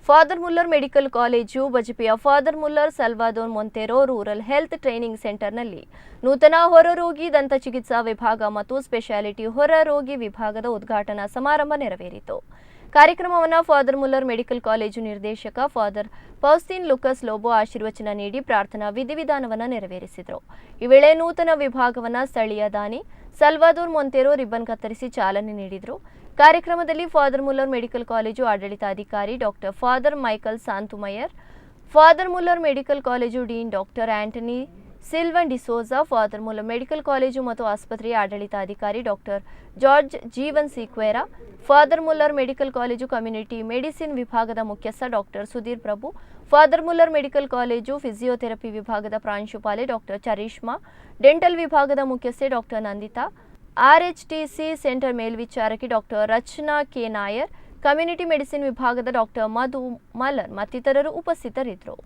Father Muller medical college ಬಜಪೆಯ father Muller Salvador Monteiro rural health training ಸೆಂಟರ್ನಲ್ಲಿ ನೂತನ ಹೊರರೋಗಿ ದಂತಚಿಕಿತ್ಸಾ ವಿಭಾಗ ಮತ್ತು ಸ್ಪೆಷಾಲಿಟಿ ಹೊರರೋಗಿ ವಿಭಾಗದ ಉದ್ಘಾಟನಾ ಸಮಾರಂಭ ನೆರವೇರಿತು. ಕಾರ್ಯಕ್ರಮವನ್ನು ಫಾದರ್ ಮುಲ್ಲರ್ ಮೆಡಿಕಲ್ ಕಾಲೇಜು ನಿರ್ದೇಶಕ ಫಾದರ್ ಪೌಸ್ಟಿನ್ ಲುಕಸ್ ಲೋಬೋ ಆಶೀರ್ವಚನ ನೀಡಿ ಪ್ರಾರ್ಥನಾ ವಿಧಿವಿಧಾನವನ್ನು ನೆರವೇರಿಸಿದರು. ಈ ವೇಳೆ ನೂತನ ವಿಭಾಗವನ್ನು ಸ್ಥಳೀಯ ದಾನಿ ಸಲ್ವಾದೋರ್ ಮೊಂತೆರೋ ರಿಬ್ಬನ್ ಕತ್ತರಿಸಿ ಚಾಲನೆ ನೀಡಿದರು. ಕಾರ್ಯಕ್ರಮದಲ್ಲಿ ಫಾದರ್ ಮುಲ್ಲರ್ ಮೆಡಿಕಲ್ ಕಾಲೇಜು ಆಡಳಿತಾಧಿಕಾರಿ doctor father Michael Santhumayor, father Muller medical college dean doctor Antony Silvan D'Souza, father Muller medical college ಮತ್ತು ಆಸ್ಪತ್ರೆಯ ಆಡಳಿತಾಧಿಕಾರಿ doctor George Jeevan Sequeira, father Muller medical college community medicine ವಿಭಾಗದ ಮುಖ್ಯಸ್ಥ doctor Sudhir Prabhu, father Muller medical college physiotherapy ವಿಭಾಗದ ಪ್ರಾಂಶುಪಾಲೆ ಡಾಕ್ಟರ್ ಚರಿಷ್ಮಾ, ಡೆಂಟಲ್ ವಿಭಾಗದ ಮುಖ್ಯಸ್ಥೆ ಡಾಕ್ಟರ್ ನಂದಿತಾ, ಆರ್ಎಚ್ಟಿಸಿ ಸೆಂಟರ್ ಮೇಲ್ವಿಚಾರಕಿ doctor Rachana K Nair, community medicine ವಿಭಾಗದ ಡಾಕ್ಟರ್ ಮಧು ಮಲರ್ ಮತ್ತಿತರರು ಉಪಸ್ಥಿತರಿದ್ದರು.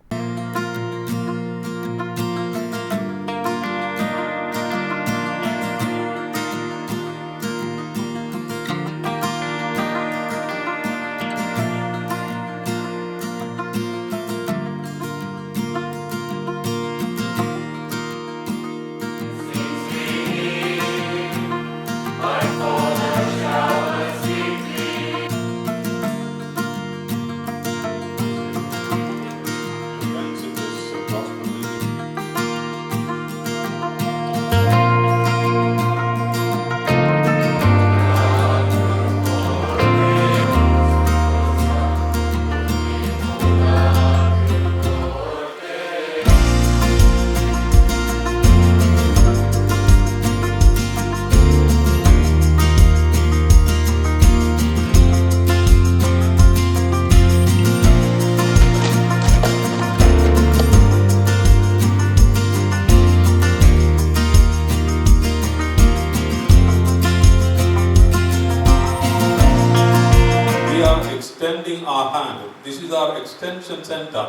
Extending our hand. This is our extension center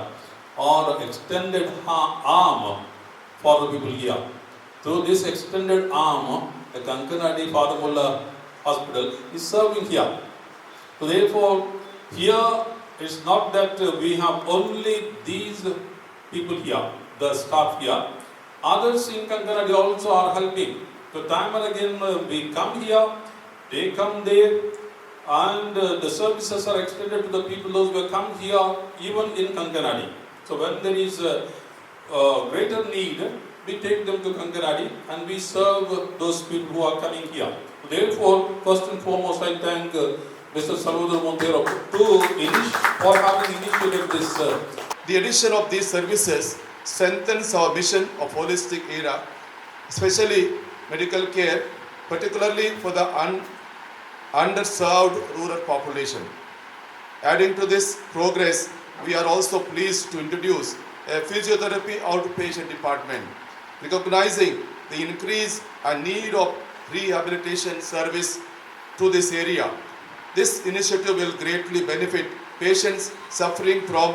or extended arm for the people here. Through this extended arm, the Kankanadi Father Muller Hospital is serving here. So therefore, here it's not that we have only these people here, the staff here. Others in Kankanadi also are helping. So time and again we come here, they come there. And the services are extended to the people those who come here even in Kankanadi. So when there is a greater need, we take them to Kankanadi and we serve those people who are coming here. Therefore, first and foremost, I thank Mr. Salvador Montero for having initiated this. The addition of these services strengthens our mission of holistic era, especially medical care, particularly for the underserved rural population. Adding to this progress, we are also pleased to introduce a physiotherapy outpatient department, recognizing the increase and need of rehabilitation service to this area. This initiative will greatly benefit patients suffering from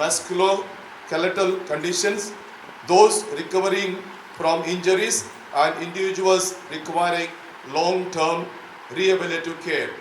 musculoskeletal conditions, those recovering from injuries, and individuals requiring long-term rehabilitative care.